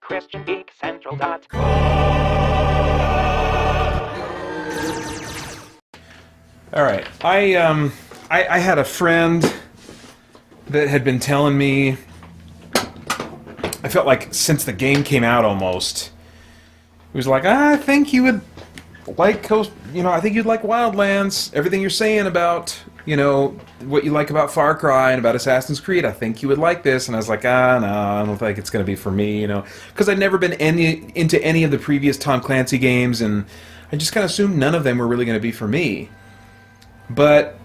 All right, I had a friend that had been telling me, I felt like since the game came out almost, he was like, I think you would like, I think you'd like Wildlands. Everything you're saying about, what you like about Far Cry and about Assassin's Creed, I think you would like this. And I was like, no, I don't think it's going to be for me, because I'd never been into any of the previous Tom Clancy games, and I just kind of assumed none of them were really going to be for me. But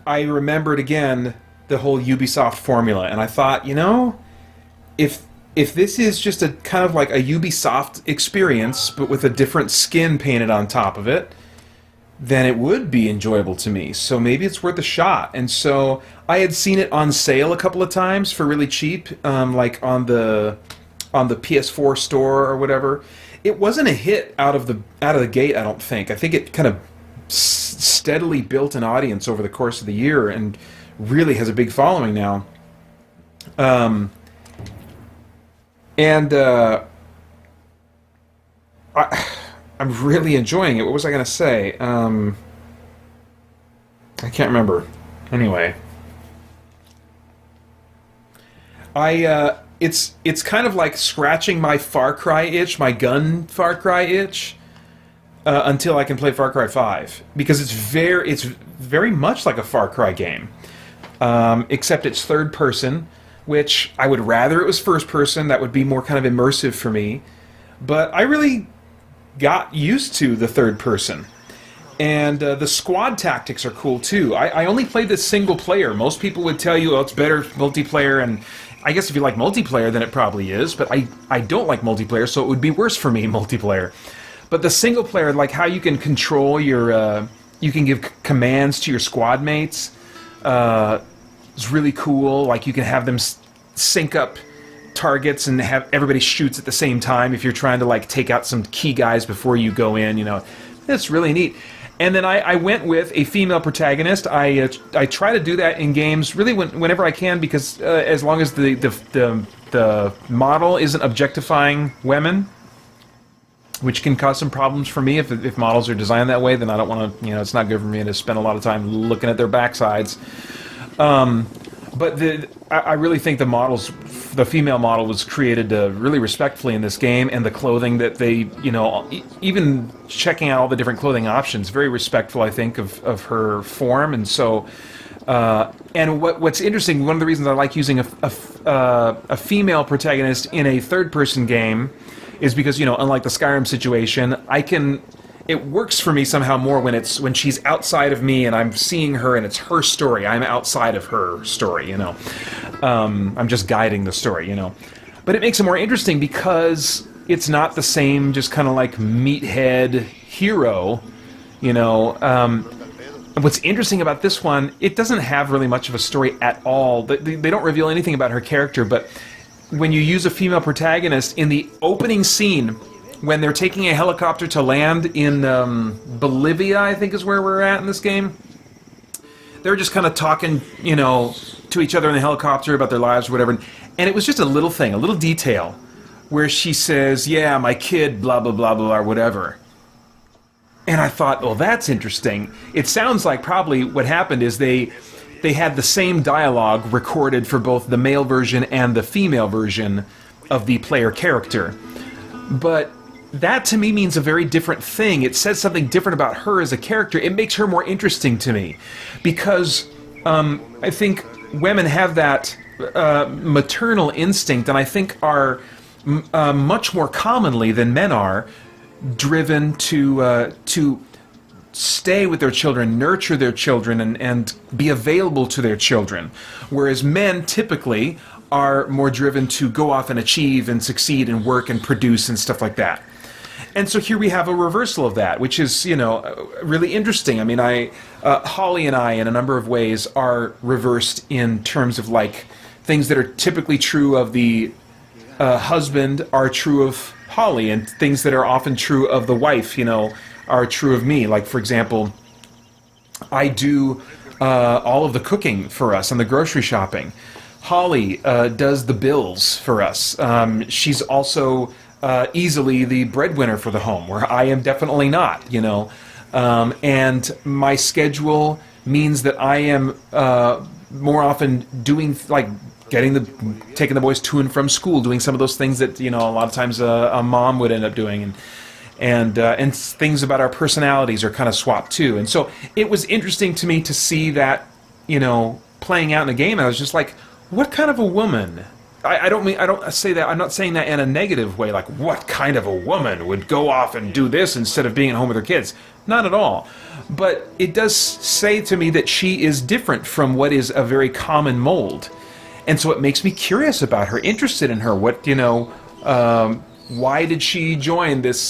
I remembered again the whole Ubisoft formula, and I thought, if this is just a kind of like a Ubisoft experience, but with a different skin painted on top of it, then it would be enjoyable to me. So maybe it's worth a shot. And so I had seen it on sale a couple of times for really cheap, like on the PS4 store or whatever. It wasn't a hit out of the gate, I don't think. I think it kind of steadily built an audience over the course of the year and really has a big following now. I'm really enjoying it. What was I going to say? I can't remember. Anyway, it's kind of like scratching my Far Cry itch, my gun Far Cry itch, until I can play Far Cry 5, because it's very much like a Far Cry game, except it's third person, which I would rather it was first person. That would be more kind of immersive for me. But I really got used to the third person. And the squad tactics are cool too. I only played this single player. Most people would tell you, it's better multiplayer, and I guess if you like multiplayer, then it probably is, but I don't like multiplayer, so it would be worse for me, multiplayer. But the single player, like how you can control your, you can give commands to your squad mates, is really cool. Like you can have them sync up targets and have everybody shoots at the same time if you're trying to like take out some key guys before you go in, That's really neat. And then I went with a female protagonist. I try to do that in games really whenever I can, because as long as the model isn't objectifying women, which can cause some problems for me if models are designed that way, then I don't want to, it's not good for me to spend a lot of time looking at their backsides. But I really think the female model was created really respectfully in this game, and the clothing that they, even checking out all the different clothing options, very respectful, I think, of her form. And so, and what's interesting, one of the reasons I like using a female protagonist in a third-person game is because, unlike the Skyrim situation, it works for me somehow more when she's outside of me and I'm seeing her and it's her story. I'm outside of her story, I'm just guiding the story, But it makes it more interesting because it's not the same just kind of like meathead hero, What's interesting about this one, it doesn't have really much of a story at all. They don't reveal anything about her character, but when you use a female protagonist in the opening scene, when they're taking a helicopter to land in Bolivia, I think is where we're at in this game, they're just kind of talking, to each other in the helicopter about their lives or whatever. And it was just a little thing, a little detail, where she says, yeah, my kid, blah, blah, blah, blah, or whatever. And I thought, well, that's interesting. It sounds like probably what happened is they had the same dialogue recorded for both the male version and the female version of the player character. But that to me means a very different thing. It says something different about her as a character. It makes her more interesting to me, because I think women have that maternal instinct, and I think are much more commonly than men are driven to stay with their children, nurture their children, and be available to their children, whereas men typically are more driven to go off and achieve and succeed and work and produce and stuff like that. And so here we have a reversal of that, which is, really interesting. I mean, Holly and I, in a number of ways, are reversed in terms of, like, things that are typically true of the husband are true of Holly, and things that are often true of the wife, are true of me. Like, for example, I do all of the cooking for us and the grocery shopping. Holly does the bills for us. She's also easily the breadwinner for the home, where I am definitely not, you know. And my schedule means that I am more often doing, like, taking the boys to and from school, doing some of those things that, you know, a lot of times a mom would end up doing, and things about our personalities are kind of swapped too. And so it was interesting to me to see that, you know, playing out in a game. I was just like, what kind of a woman? I don't say that. I'm not saying that in a negative way. Like, what kind of a woman would go off and do this instead of being at home with her kids? Not at all. But it does say to me that she is different from what is a very common mold, and so it makes me curious about her, interested in her. What, you know, why did she join this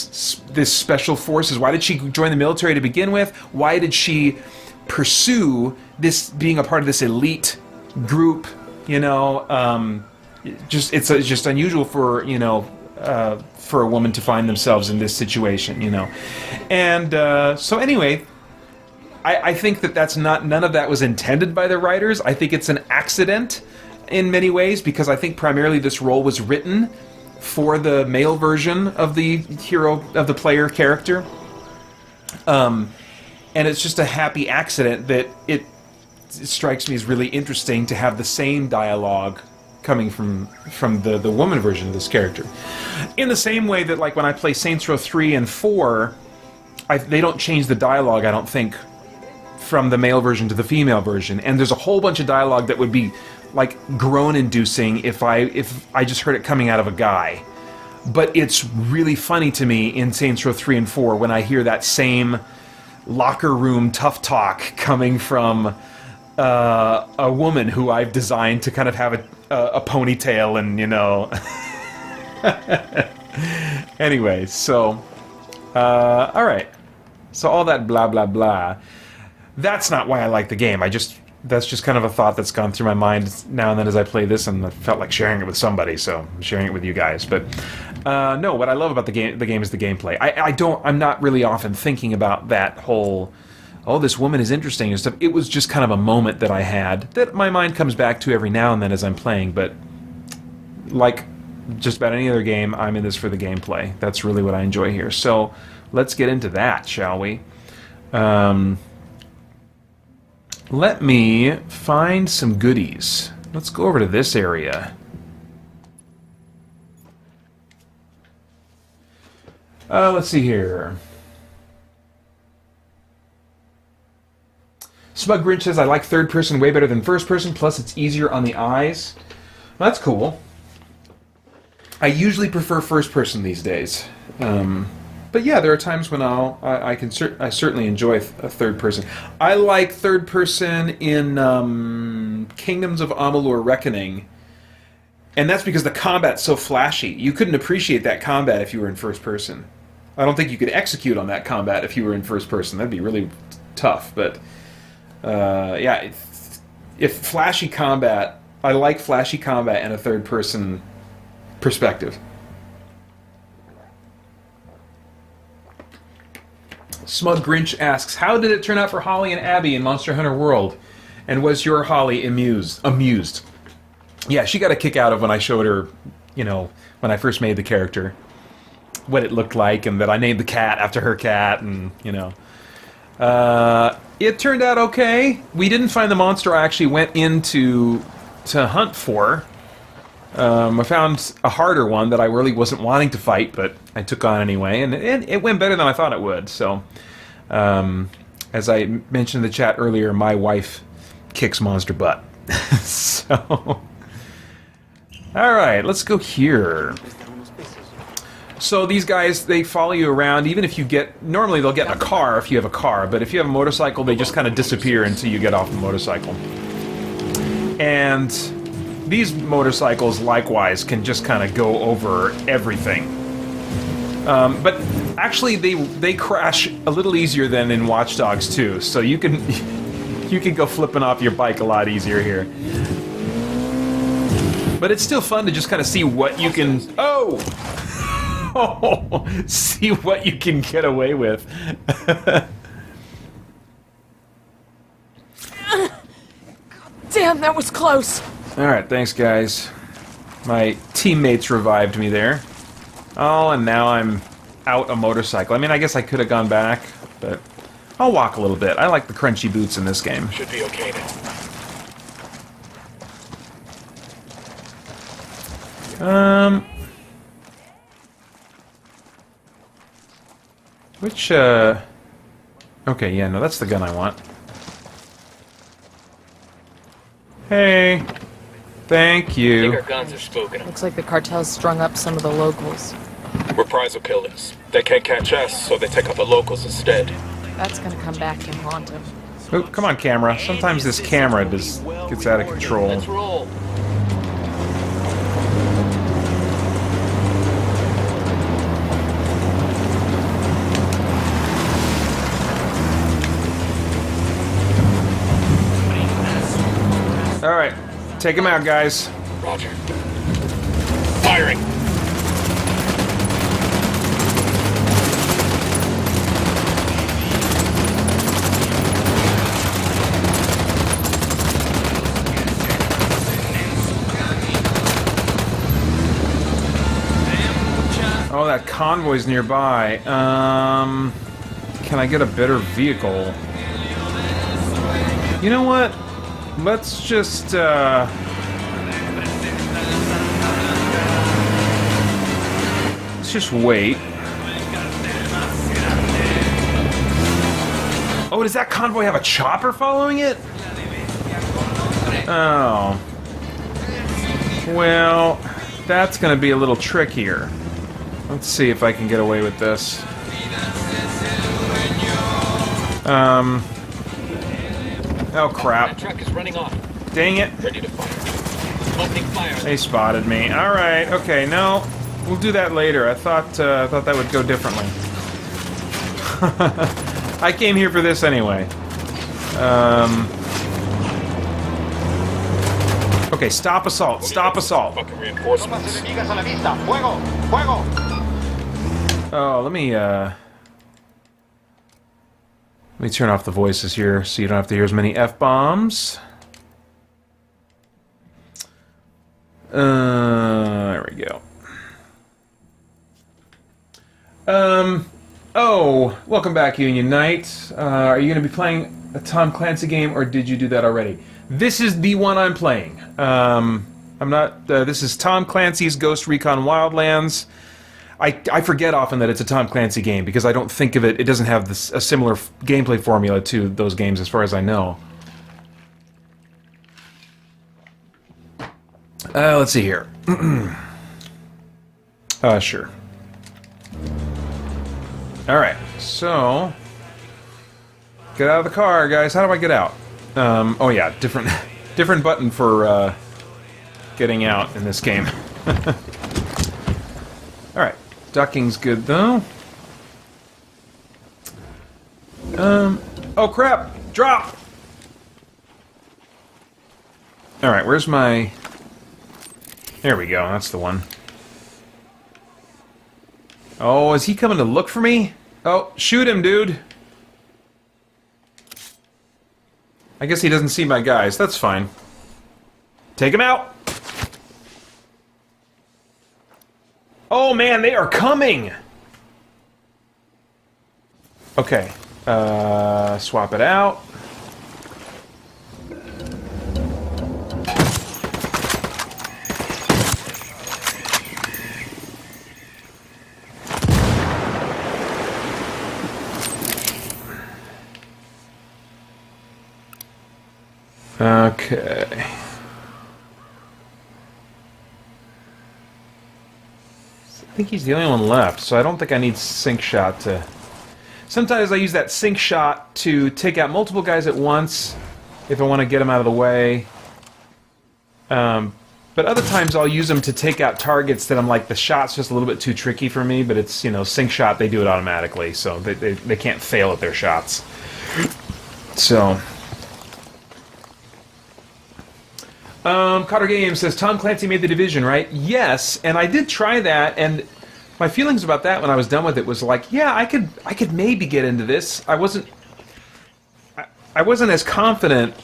special forces? Why did she join the military to begin with? Why did she pursue this, being a part of this elite group? You know, it's just unusual for, you know, for a woman to find themselves in this situation, you know. And so anyway, I think none of that was intended by the writers. I think it's an accident in many ways, because I think primarily this role was written for the male version of the hero, of the player character. And it's just a happy accident that it strikes me as really interesting to have the same dialogue coming from the woman version of this character. In the same way that, like, when I play Saints Row 3 and 4, they don't change the dialogue, I don't think, from the male version to the female version. And there's a whole bunch of dialogue that would be, like, groan-inducing if I just heard it coming out of a guy. But it's really funny to me in Saints Row 3 and 4 when I hear that same locker room tough talk coming from a woman who I've designed to kind of have a ponytail and, you know... Anyway, so... alright. So all that blah blah blah. That's not why I like the game. That's just kind of a thought that's gone through my mind now and then as I play this, and I felt like sharing it with somebody, so I'm sharing it with you guys. But no, what I love about the game is the gameplay. I'm not really often thinking about that whole, oh, this woman is interesting and stuff. It was just kind of a moment that I had that my mind comes back to every now and then as I'm playing. But like just about any other game, I'm in this for the gameplay. That's really what I enjoy here. So let's get into that, shall we? Let me find some goodies. Let's go over to this area. Let's see here. Smug Grinch says, I like third person way better than first person, plus it's easier on the eyes. Well, that's cool. I usually prefer first person these days. But yeah, there are times when I certainly enjoy a third person. I like third person in Kingdoms of Amalur Reckoning, and that's because the combat's so flashy. You couldn't appreciate that combat if you were in first person. I don't think you could execute on that combat if you were in first person. That'd be really tough. But yeah, if flashy combat, I like flashy combat in a third person perspective. Smug Grinch asks, how did it turn out for Holly and Abby in Monster Hunter World? And was your Holly amused? Yeah, she got a kick out of when I showed her, you know, when I first made the character, what it looked like, and that I named the cat after her cat, and, you know. It turned out okay. We didn't find the monster I actually went in to hunt for. I found a harder one that I really wasn't wanting to fight, but I took on anyway, and it went better than I thought it would. So, as I mentioned in the chat earlier, my wife kicks monster butt. So, alright, let's go here. So these guys, they follow you around, even if you normally they'll get in a car if you have a car, but if you have a motorcycle, they just kind of disappear until you get off the motorcycle. And these motorcycles, likewise, can just kind of go over everything. But actually, they crash a little easier than in Watch Dogs 2, so you can go flipping off your bike a lot easier here. But it's still fun to just kind of see what you can... Oh! See what you can get away with. God damn, that was close. Alright, thanks guys. My teammates revived me there. Oh, and now I'm out a motorcycle. I mean, I guess I could have gone back, but I'll walk a little bit. I like the crunchy boots in this game. Should be okay now. Which, okay, yeah, no, that's the gun I want. Hey. Thank I you. think our guns are spoken of. Looks like the cartel's strung up some of the locals. Reprisal killers. They can't catch us, so they take out the locals instead. That's gonna come back and haunt him. Oh, come on, camera. Sometimes this camera just gets out of control. Let's roll. Alright, take him out, guys. Roger. Firing. Oh, that convoy's nearby. Can I get a better vehicle? You know what? Let's just, let's just wait. Oh, does that convoy have a chopper following it? Oh. Well, that's gonna be a little trickier. Let's see if I can get away with this. Oh crap. That truck is running off. Dang it. Ready to fire. Opening fire. They spotted me. Alright, okay, no. We'll do that later. I thought that would go differently. I came here for this anyway. Okay, stop assault. Stop assault. Fucking reinforcements. Oh, let me turn off the voices here so you don't have to hear as many F-bombs. There we go. Oh, welcome back, Union Knight. Are you going to be playing a Tom Clancy game, or did you do that already? This is the one I'm playing. I'm not, this is Tom Clancy's Ghost Recon Wildlands. I forget often that it's a Tom Clancy game because I don't think of it. It doesn't have this, a similar gameplay formula to those games, as far as I know. Let's see here. Sure. All right. So, get out of the car, guys. How do I get out? Oh yeah, different button for getting out in this game. All right. Ducking's good, though. Oh crap! Drop! Alright, where's my... There we go, that's the one. Oh, is he coming to look for me? Oh, shoot him, dude! I guess he doesn't see my guys, that's fine. Take him out! Oh man, they are coming! Okay, swap it out. Okay. I think he's the only one left, so I don't think I need sync shot to... Sometimes I use that sync shot to take out multiple guys at once if I want to get them out of the way. But other times I'll use them to take out targets that I'm like, the shot's just a little bit too tricky for me, but it's, you know, sync shot, they do it automatically, so they can't fail at their shots. So... Cotter Games says, Tom Clancy made The Division, right? Yes, and I did try that, and my feelings about that when I was done with it was like, yeah, I could maybe get into this. I wasn't as confident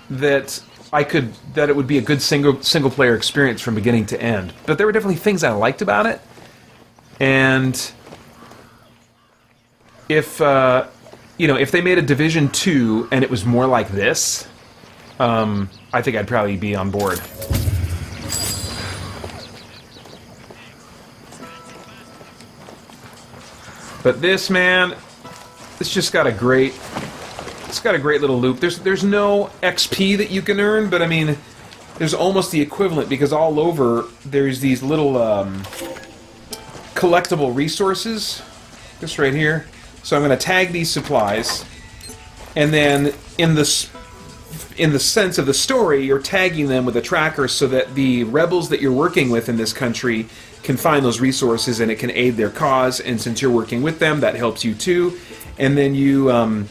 that that it would be a good single player experience from beginning to end. But there were definitely things I liked about it. And if if they made a Division 2 and it was more like this, I think I'd probably be on board. But this, man, it's just got a great... It's got a great little loop. There's no XP that you can earn, but I mean, there's almost the equivalent, because all over there's these little collectible resources. This right here. So I'm going to tag these supplies, and then in the sense of the story, you're tagging them with a tracker so that the rebels that you're working with in this country can find those resources, and it can aid their cause. And since you're working with them, that helps you too. And then you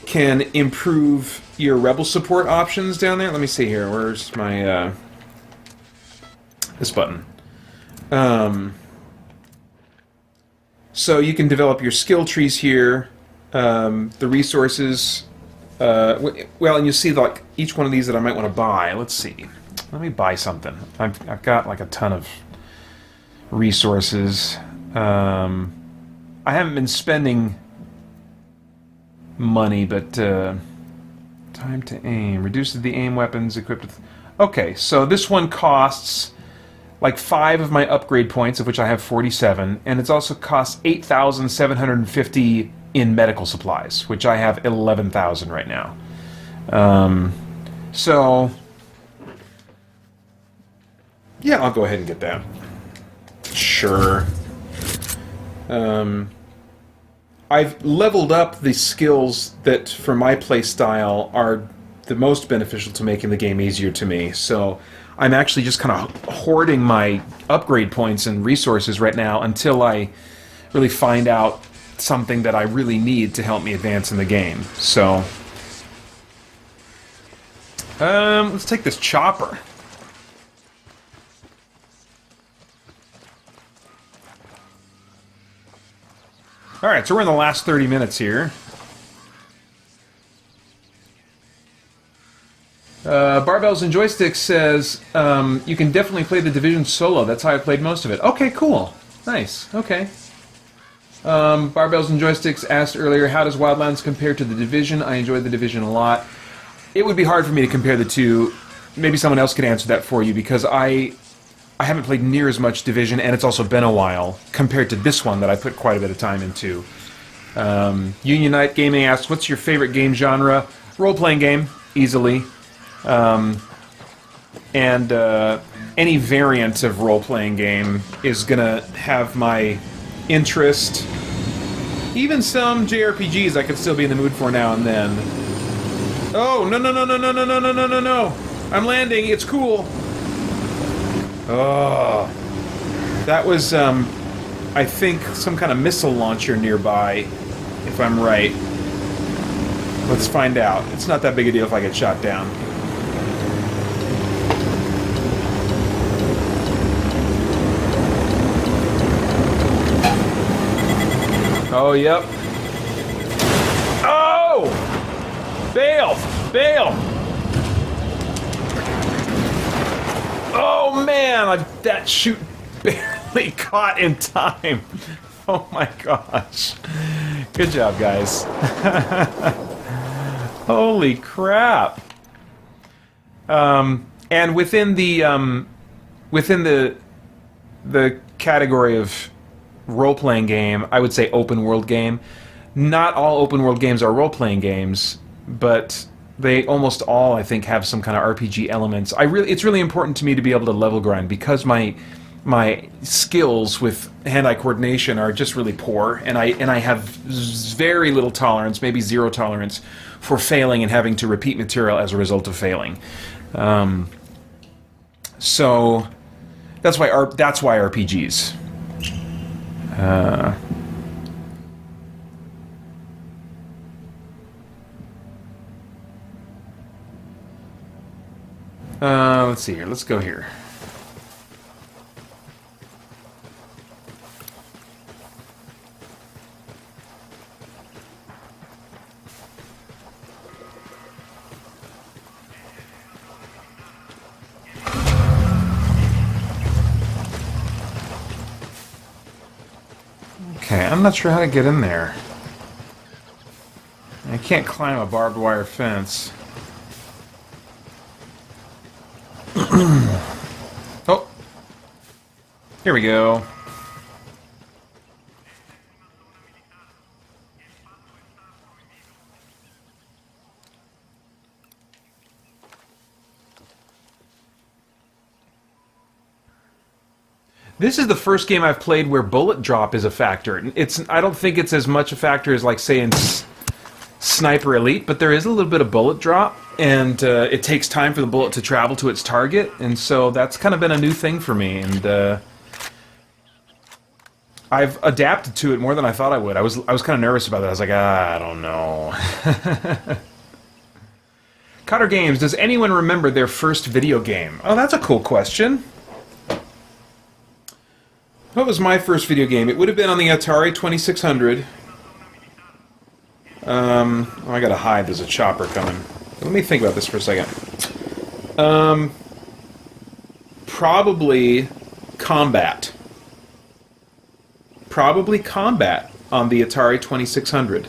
can improve your rebel support options down there. Let me see here. Where's my this button? So you can develop your skill trees here, the resources. Well, and you see like each one of these that I might want to buy. Let's see. Let me buy something. I've got like a ton of resources. I haven't been spending money, but time to aim. Reduces the aim weapons equipped with... Okay, so this one costs like 5 of my upgrade points, of which I have 47, and it also costs 8,750 in medical supplies, which I have 11,000 right now. So yeah, I'll go ahead and get that. Sure. I've leveled up the skills that, for my playstyle, are the most beneficial to making the game easier to me. So I'm actually just kind of hoarding my upgrade points and resources right now until I really find out something that I really need to help me advance in the game. So let's take this chopper. Alright, so we're in the last 30 minutes here. Barbells and Joysticks says, you can definitely play the Division solo. That's how I played most of it. Okay, cool. Nice. Okay. Barbells and Joysticks asked earlier, how does Wildlands compare to the Division? I enjoyed the Division a lot. It would be hard for me to compare the two. Maybe someone else could answer that for you, because I haven't played near as much Division, and it's also been a while, compared to this one that I put quite a bit of time into. Unionite Gaming asks, what's your favorite game genre? Role-playing game, easily. And any variant of role-playing game is gonna have my interest. Even some JRPGs I could still be in the mood for now and then. Oh, no, no, no, no, no, no, no, no, no, no, no! I'm landing, it's cool! Oh, that was, I think, some kind of missile launcher nearby, if I'm right. Let's find out. It's not that big a deal if I get shot down. Oh, yep. Oh! Bail! Bail! Oh man, that shoot barely caught in time. Oh my gosh. Good job, guys. Holy crap. And within the category of role-playing game, I would say open world game. Not all open world games are role-playing games, but they almost all, I think, have some kind of RPG elements. It's really important to me to be able to level grind, because my skills with hand-eye coordination are just really poor, and I have very little tolerance, maybe zero tolerance, for failing and having to repeat material as a result of failing. So that's why RPGs. Let's see here. Let's go here. Okay, I'm not sure how to get in there. I can't climb a barbed wire fence. Oh! Here we go. This is the first game I've played where bullet drop is a factor. I don't think it's as much a factor as, like, say, in Sniper Elite, but there is a little bit of bullet drop, and it takes time for the bullet to travel to its target, and so that's kind of been a new thing for me, and I've adapted to it more than I thought I would. I was kind of nervous about that. I was like, I don't know. Cotter Games, does anyone remember their first video game? Oh, that's a cool question. What was my first video game? It would have been on the Atari 2600. Oh, I gotta hide. There's a chopper coming. Let me think about this for a second. Probably Combat. Probably Combat on the Atari 2600.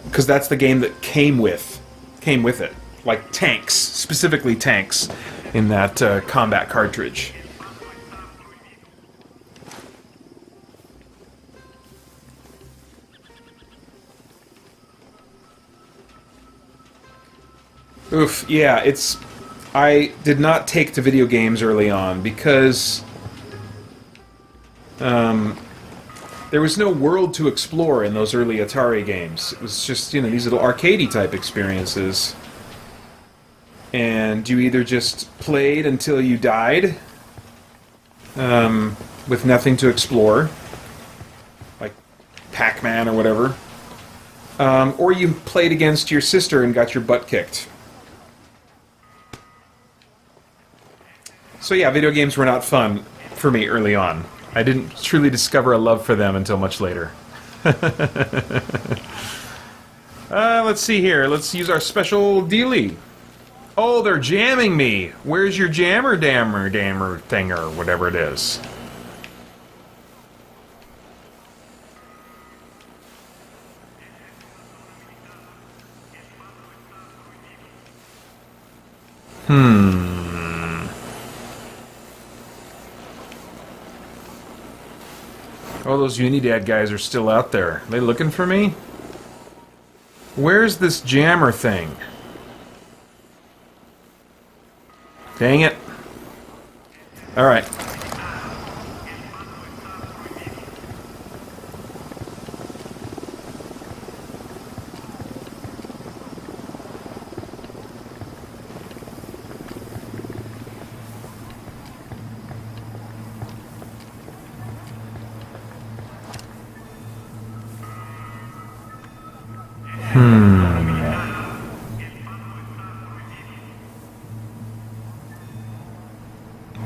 Because that's the game that came with it. Like tanks, specifically tanks, in that Combat cartridge. Oof, yeah, I did not take to video games early on because there was no world to explore in those early Atari games. It was just, you know, these little arcadey type experiences. And you either just played until you died with nothing to explore, like Pac-Man or whatever, or you played against your sister and got your butt kicked. So yeah, video games were not fun for me early on. I didn't truly discover a love for them until much later. Let's see here. Let's use our special dealie. Oh, they're jamming me. Where's your dammer thing or whatever it is? Oh, those Unidad guys are still out there. Are they looking for me? Where's this jammer thing? Dang it. Alright.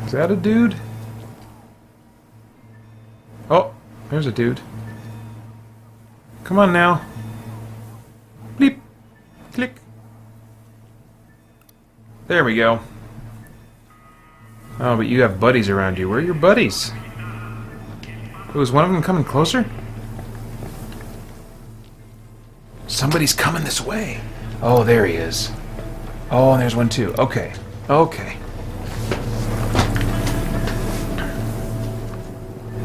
Is that a dude? Oh, there's a dude. Come on now. Bleep. Click. There we go. Oh, but you have buddies around you. Where are your buddies? Was one of them coming closer? Somebody's coming this way. Oh, there he is. Oh, and there's one too. Okay. Okay.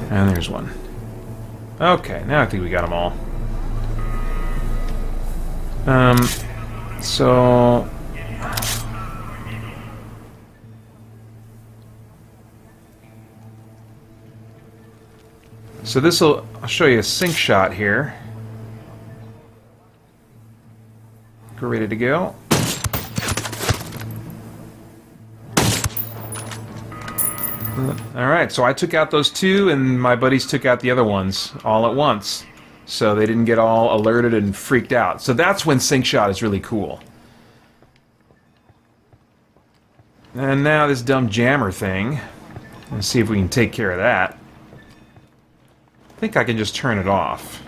And there's one. Okay, now I think we got them all. So... So this'll... I'll show you a sync shot here. We're ready to go. Alright, so I took out those two, and my buddies took out the other ones all at once. So they didn't get all alerted and freaked out. So that's when sync shot is really cool. And now this dumb jammer thing. Let's see if we can take care of that. I think I can just turn it off.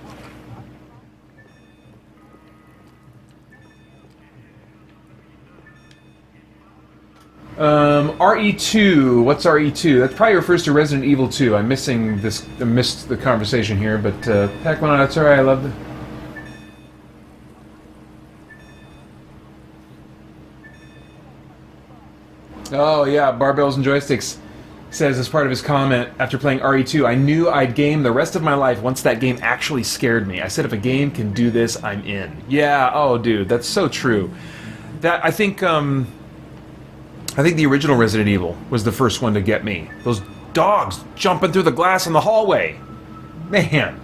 RE2. What's RE2? That probably refers to Resident Evil 2. I missed the conversation here, but Pac-Man, that's alright. I love the... Oh yeah, Barbells and Joysticks says as part of his comment after playing RE2, I knew I'd game the rest of my life once that game actually scared me. I said if a game can do this, I'm in. Yeah, oh dude, that's so true. That I think the original Resident Evil was the first one to get me. Those dogs jumping through the glass in the hallway. Man.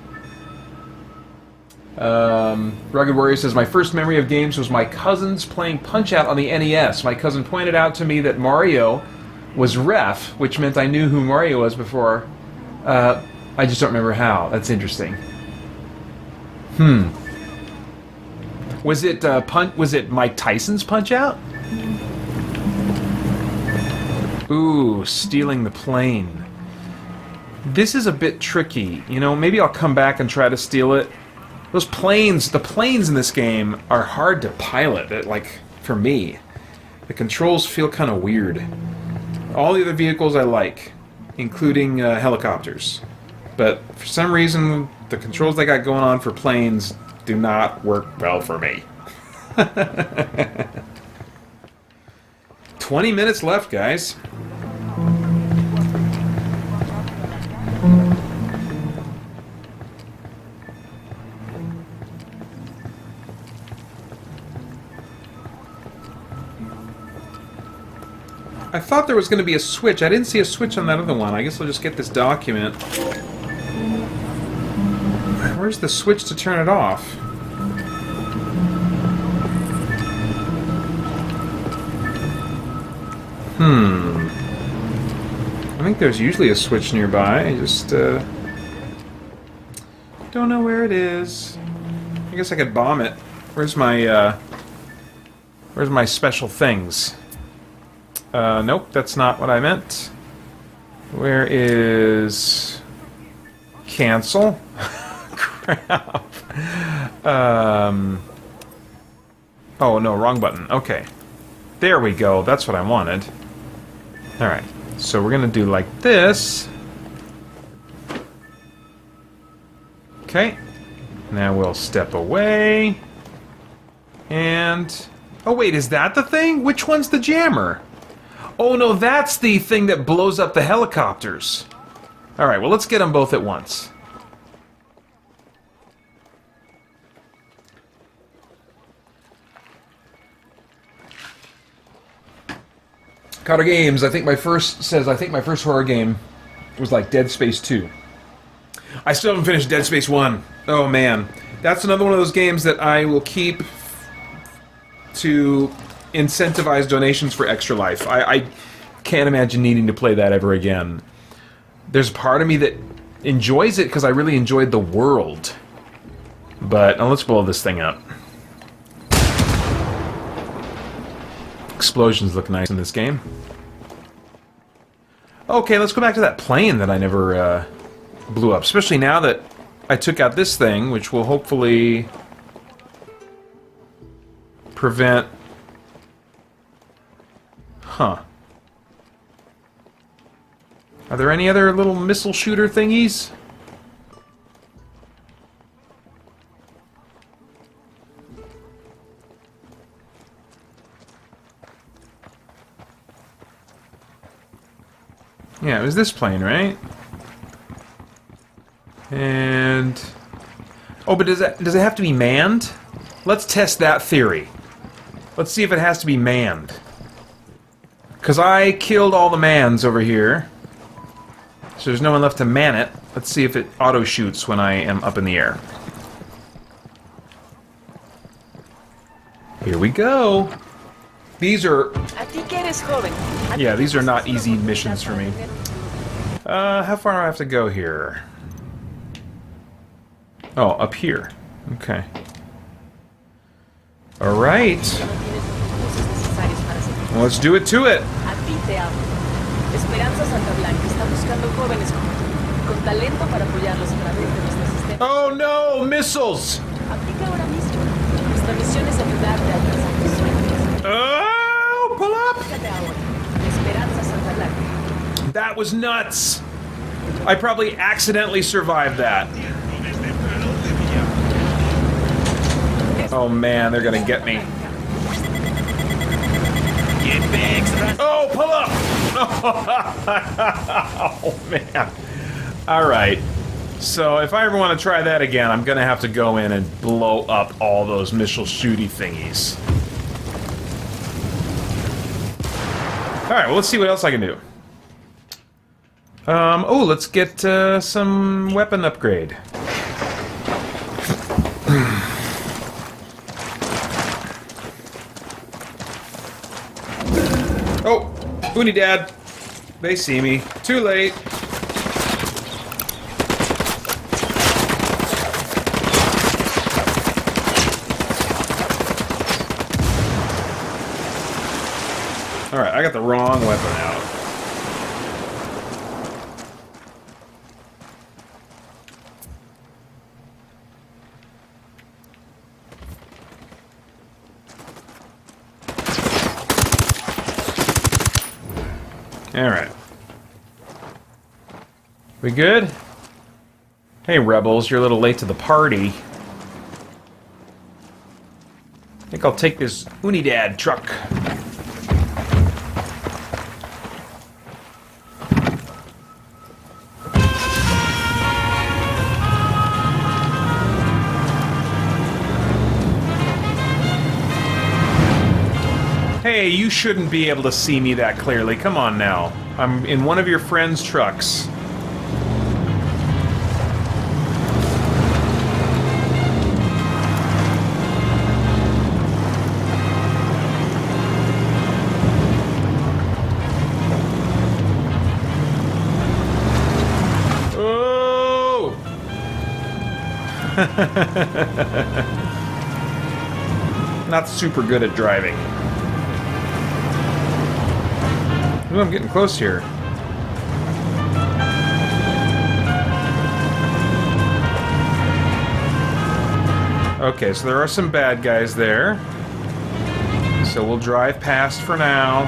Rugged Warrior says, my first memory of games was my cousins playing Punch-Out on the NES. My cousin pointed out to me that Mario was ref, which meant I knew who Mario was before. I just don't remember how. That's interesting. Was it Mike Tyson's Punch-Out? Ooh, stealing the plane. This is a bit tricky. You know, maybe I'll come back and try to steal it. Those planes, the planes in this game are hard to pilot, like, for me. The controls feel kind of weird. All the other vehicles I like, including helicopters. But for some reason, the controls they got going on for planes do not work well for me. 20 minutes left, guys. I thought there was going to be a switch. I didn't see a switch on that other one. I guess I'll just get this document. Where's the switch to turn it off? I think there's usually a switch nearby. I just don't know where it is. I guess I could bomb it. Where's my special things? Nope, that's not what I meant. Where is... cancel? Crap. Oh, no, wrong button. Okay. There we go. That's what I wanted. Alright. So we're gonna do like this. Okay. Now we'll step away. And... oh, wait, is that the thing? Which one's the jammer? Oh, no, that's the thing that blows up the helicopters. Alright, well, let's get them both at once. Cotter Games, I think my first horror game was like Dead Space 2. I still haven't finished Dead Space 1. Oh, man. That's another one of those games that I will keep to incentivize donations for Extra Life. I can't imagine needing to play that ever again. There's part of me that enjoys it because I really enjoyed the world. But let's blow this thing up. Explosions look nice in this game. Okay, let's go back to that plane that I never blew up. Especially now that I took out this thing, which will hopefully prevent... Huh. Are there any other little missile shooter thingies? Yeah, it was this plane, right? And... oh, but does it have to be manned? Let's test that theory. Let's see if it has to be manned. Because I killed all the mans over here. So there's no one left to man it. Let's see if it auto-shoots when I am up in the air. Here we go. These are... yeah, these are not easy missions for me. How far do I have to go here? Oh, up here. Okay. Alright. Well, let's do it to it. Oh no! Missiles! Oh! Pull up! That was nuts! I probably accidentally survived that. Oh man, they're gonna get me. Oh, pull up! Oh man. Alright. So if I ever want to try that again, I'm gonna have to go in and blow up all those missile shooty thingies. Alright, well let's see what else I can do. Oh, let's get some weapon upgrade. Oh, Unidad. They see me. Too late. Alright, I got the wrong weapon out. Alright. We good? Hey, rebels, you're a little late to the party. I think I'll take this Unidad truck. Hey, you shouldn't be able to see me that clearly. Come on now. I'm in one of your friend's trucks. Oh! Not super good at driving. Ooh, I'm getting close here. Okay, so there are some bad guys there. So we'll drive past for now.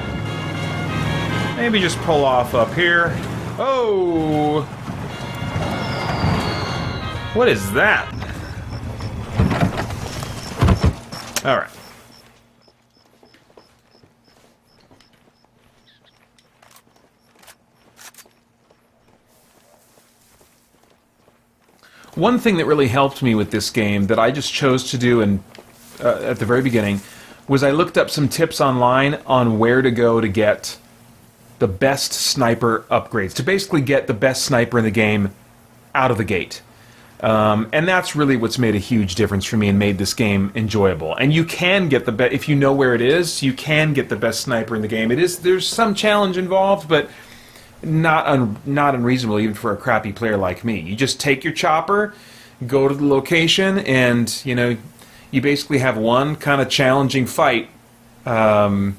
Maybe just pull off up here. Oh! What is that? Alright. One thing that really helped me with this game that I just chose to do at the very beginning was I looked up some tips online on where to go to get the best sniper upgrades, to basically get the best sniper in the game out of the gate. And that's really what's made a huge difference for me and made this game enjoyable. And you can get the best, if you know where it is, you can get the best sniper in the game. There's some challenge involved, but not unreasonable even for a crappy player like me. You just take your chopper, go to the location, and you basically have one kind of challenging fight, and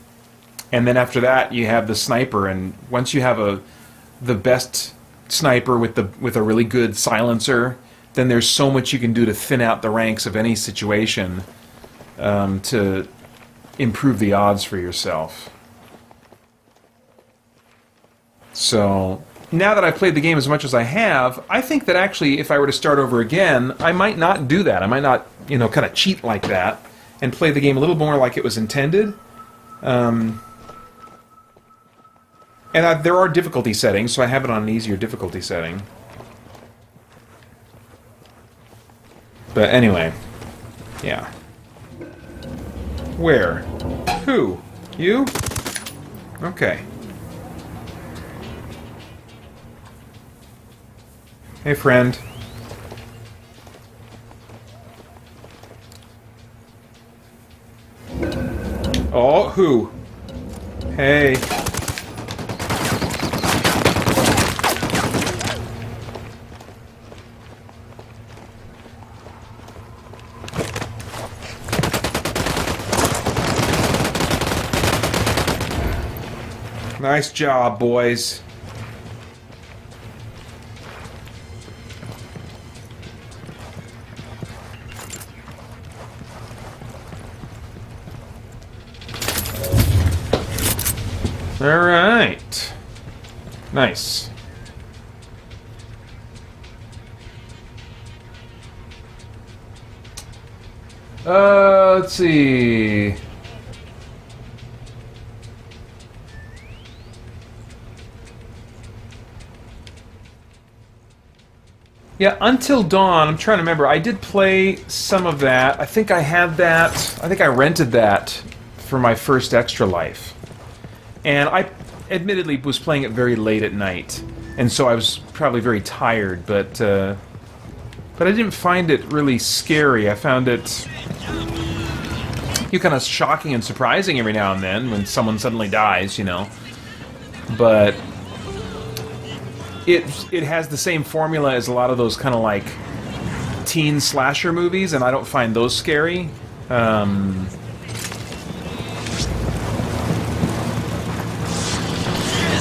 then after that you have the sniper. And once you have the best sniper with a really good silencer, then there's so much you can do to thin out the ranks of any situation to improve the odds for yourself. So, now that I've played the game as much as I have, I think that actually if I were to start over again, I might not do that. I might not, kind of cheat like that and play the game a little more like it was intended. And there are difficulty settings, so I have it on an easier difficulty setting. But anyway, yeah. Where? Who? You? Okay. Hey, friend. Oh, who? Hey. Nice job, boys. Alright. Nice. Let's see. Yeah, Until Dawn, I'm trying to remember. I did play some of that. I think I had that. I think I rented that for my first Extra Life. And I admittedly was playing it very late at night. And so I was probably very tired, but I didn't find it really scary. I found it kind of shocking and surprising every now and then when someone suddenly dies, you know. But it has the same formula as a lot of those kind of like teen slasher movies, and I don't find those scary.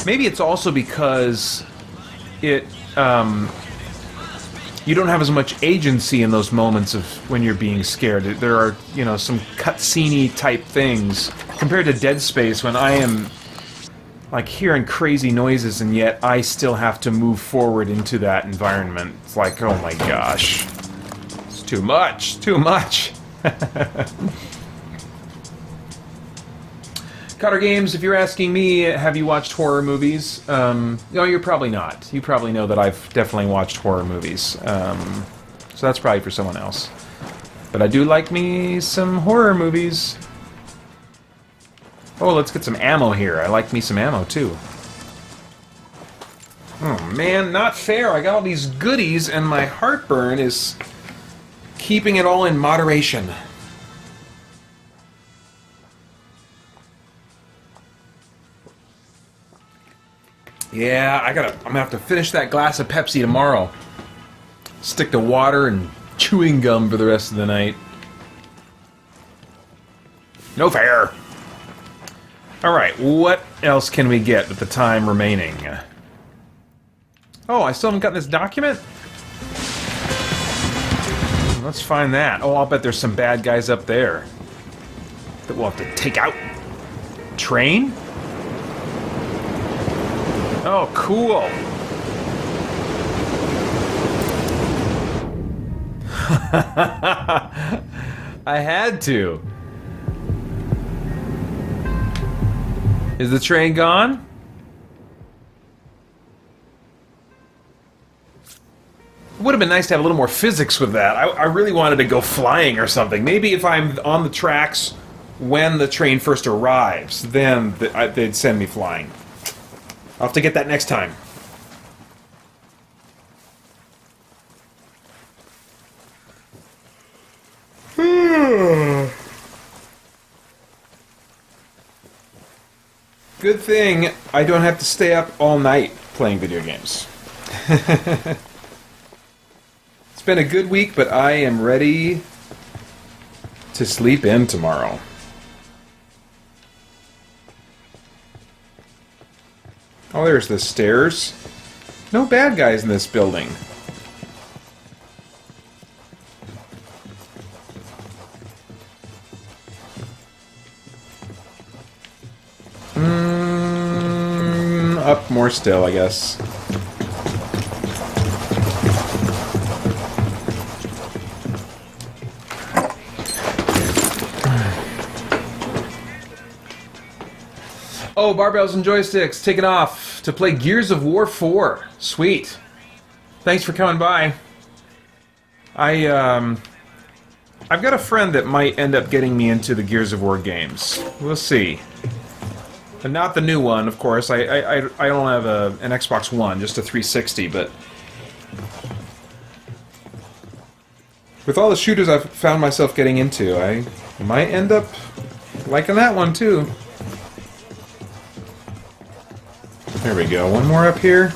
Maybe it's also because it you don't have as much agency in those moments of when you're being scared. There are, you know, some cutscene-y type things compared to Dead Space when I am like hearing crazy noises and yet I still have to move forward into that environment. It's like, oh my gosh. It's too much. Too much. Cotter Games, if you're asking me, have you watched horror movies? No, you're probably not. You probably know that I've definitely watched horror movies. So that's probably for someone else. But I do like me some horror movies. Oh, let's get some ammo here. I like me some ammo, too. Oh, man, not fair. I got all these goodies, and my heartburn is keeping it all in moderation. Yeah, I'm gonna have to finish that glass of Pepsi tomorrow. Stick to water and chewing gum for the rest of the night. No fair. Alright, what else can we get with the time remaining? Oh, I still haven't gotten this document? Let's find that. Oh, I'll bet there's some bad guys up there that we'll have to take out. Train? Oh, cool. I had to. Is the train gone? It would have been nice to have a little more physics with that. I really wanted to go flying or something. Maybe if I'm on the tracks when the train first arrives, then they'd send me flying. I'll have to get that next time. Good thing I don't have to stay up all night playing video games. It's been a good week, but I am ready to sleep in tomorrow. Oh, there's the stairs. No bad guys in this building. Up more still, I guess. Oh, barbells and joysticks, taking off to play Gears of War 4. Sweet. Thanks for coming by. I've got a friend that might end up getting me into the Gears of War games. We'll see. But not the new one, of course. I don't have an Xbox One, just a 360, but with all the shooters I've found myself getting into, I might end up liking that one too. There we go. One more up here.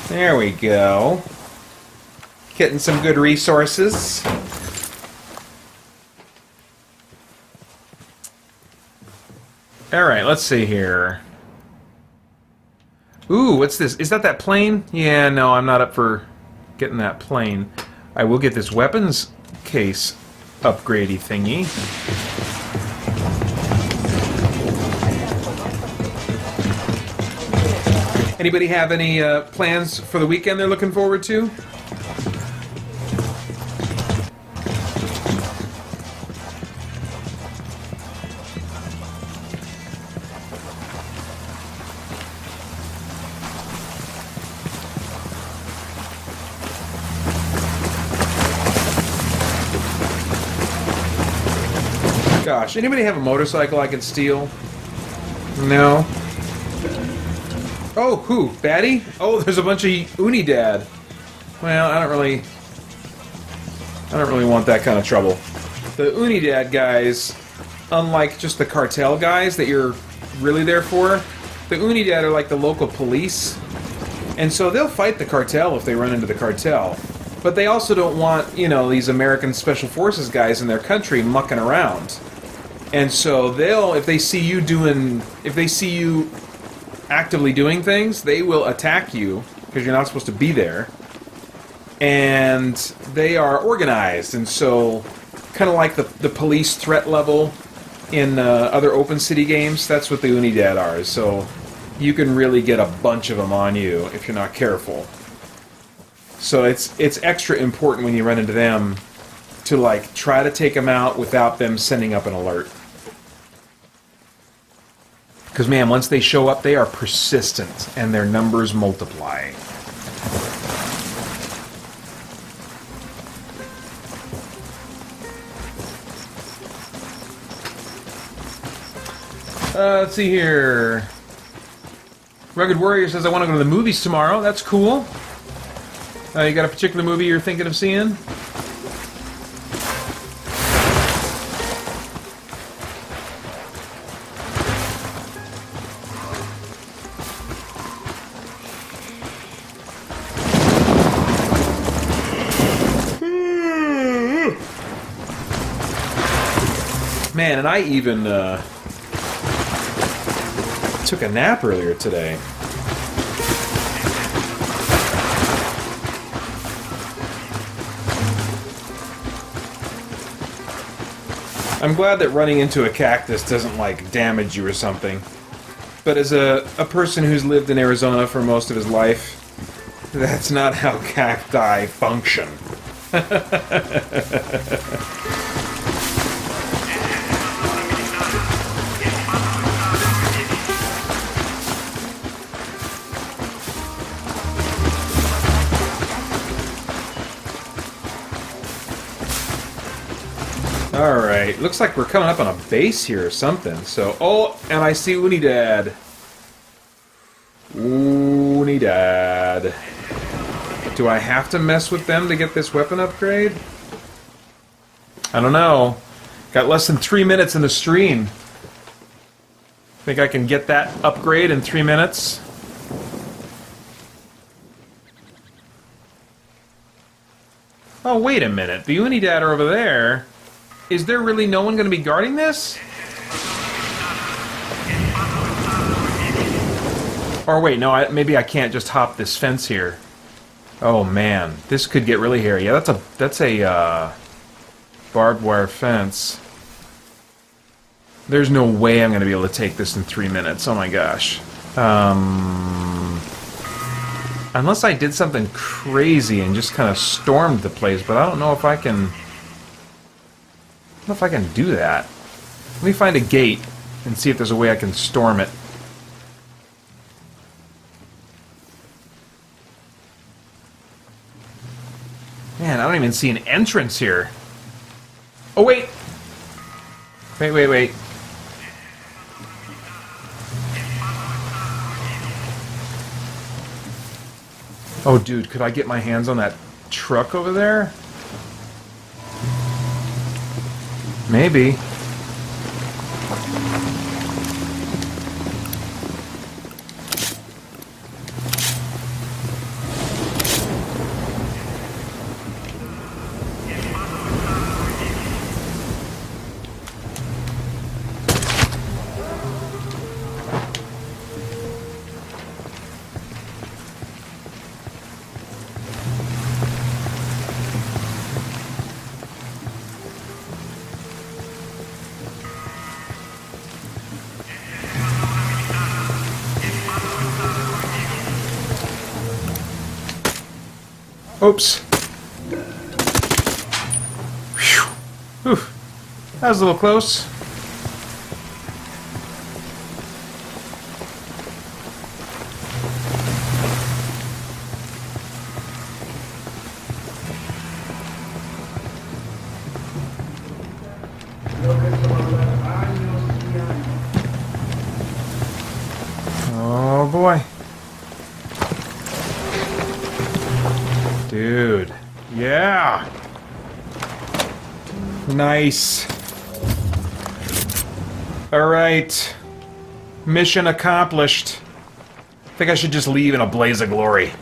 There we go. Getting some good resources. Alright, let's see here. Ooh, what's this? Is that plane? Yeah, no, I'm not up for getting that plane. I will get this weapons case upgradey thingy. Anybody have any plans for the weekend they're looking forward to? Gosh, anybody have a motorcycle I can steal? No. Oh, who? Batty? Oh, there's a bunch of Unidad. Well, I don't really want that kind of trouble. The Unidad guys, unlike just the cartel guys that you're really there for, the Unidad are like the local police, and so they'll fight the cartel if they run into the cartel. But they also don't want, you know, these American Special Forces guys in their country mucking around. And so they'll, if they see you actively doing things, they will attack you because you're not supposed to be there. And they are organized, and so kind of like the police threat level in other open city games, that's what the Unidad are. So you can really get a bunch of them on you if you're not careful. So it's extra important when you run into them to like try to take them out without them sending up an alert. Because, man, once they show up, they are persistent, and their numbers multiply. Let's see here. Rugged Warrior says, I want to go to the movies tomorrow. That's cool. You got a particular movie you're thinking of seeing? Man, and I even took a nap earlier today. I'm glad that running into a cactus doesn't, like, damage you or something. But as a person who's lived in Arizona for most of his life, that's not how cacti function. Alright, looks like we're coming up on a base here or something. So, oh, and I see Unidad. Unidad. Do I have to mess with them to get this weapon upgrade? I don't know. Got less than 3 minutes in the stream. Think I can get that upgrade in 3 minutes? Oh, wait a minute. The Unidad are over there. Is there really no one going to be guarding this? Or wait, no, maybe I can't just hop this fence here. Oh man, this could get really hairy. Yeah, that's a barbed wire fence. There's no way I'm going to be able to take this in 3 minutes. Oh my gosh. Unless I did something crazy and just kind of stormed the place, but I don't know if I can... I don't know if I can do that. Let me find a gate and see if there's a way I can storm it. Man, I don't even see an entrance here. Oh, wait! Wait. Oh, dude, could I get my hands on that truck over there? Maybe. Oops. Whew. Whew. That was a little close. Oh boy. Dude. Yeah. Nice. Alright. Mission accomplished. I think I should just leave in a blaze of glory.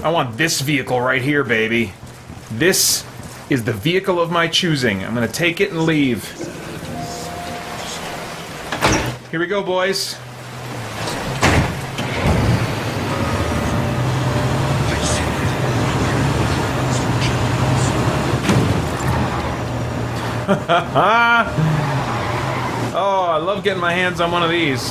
I want this vehicle right here, baby. This is the vehicle of my choosing. I'm gonna take it and leave. Here we go, boys. Oh, I love getting my hands on one of these.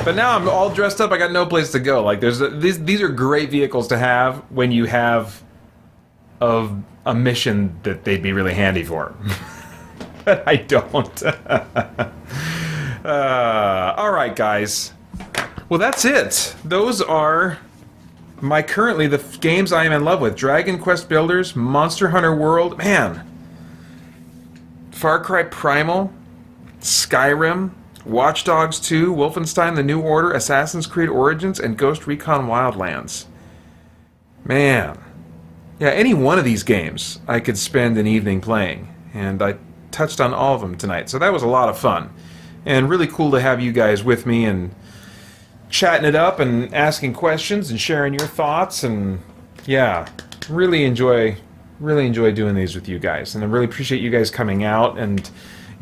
But now I'm all dressed up. I got no place to go. Like, these are great vehicles to have when you have a mission that they'd be really handy for. But I don't. All right, guys. Well, that's it. Those are currently the games I am in love with. Dragon Quest Builders, Monster Hunter World, man. Far Cry Primal, Skyrim, Watch Dogs 2, Wolfenstein: The New Order, Assassin's Creed Origins, and Ghost Recon Wildlands. Man. Yeah, any one of these games I could spend an evening playing, and I touched on all of them tonight, so that was a lot of fun. And really cool to have you guys with me and chatting it up and asking questions and sharing your thoughts, and yeah, really enjoy doing these with you guys, and I really appreciate you guys coming out and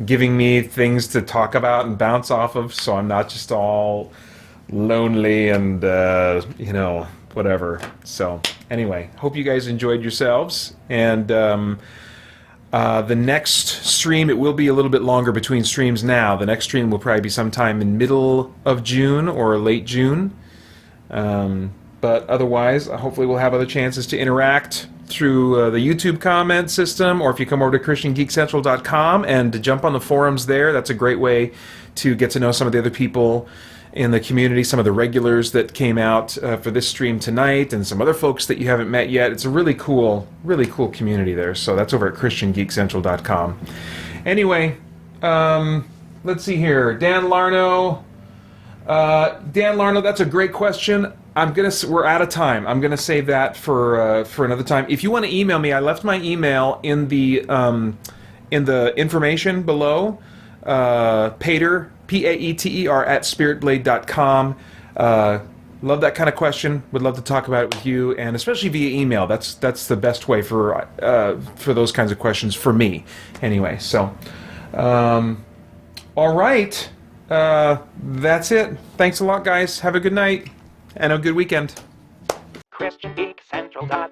giving me things to talk about and bounce off of, so I'm not just all lonely and you know, whatever. So anyway, hope you guys enjoyed yourselves, and the next stream, it will be a little bit longer between streams now. The next stream will probably be sometime in middle of June or late June. But otherwise, hopefully we'll have other chances to interact through the YouTube comment system, or if you come over to christiangeekcentral.com and to jump on the forums there, that's a great way to get to know some of the other people in the community, some of the regulars that came out for this stream tonight, and some other folks that you haven't met yet. It's a really cool community there. So that's over at christiangeekcentral.com. Anyway, let's see here. Dan Larno, that's a great question. We're out of time. I'm gonna save that for another time. If you want to email me, I left my email in the information below. Paeter, Paeter at spiritblade.com. Love that kind of question. Would love to talk about it with you, and especially via email. That's the best way for those kinds of questions for me. Anyway, so all right, that's it. Thanks a lot, guys. Have a good night and a good weekend. christiangeekcentral.com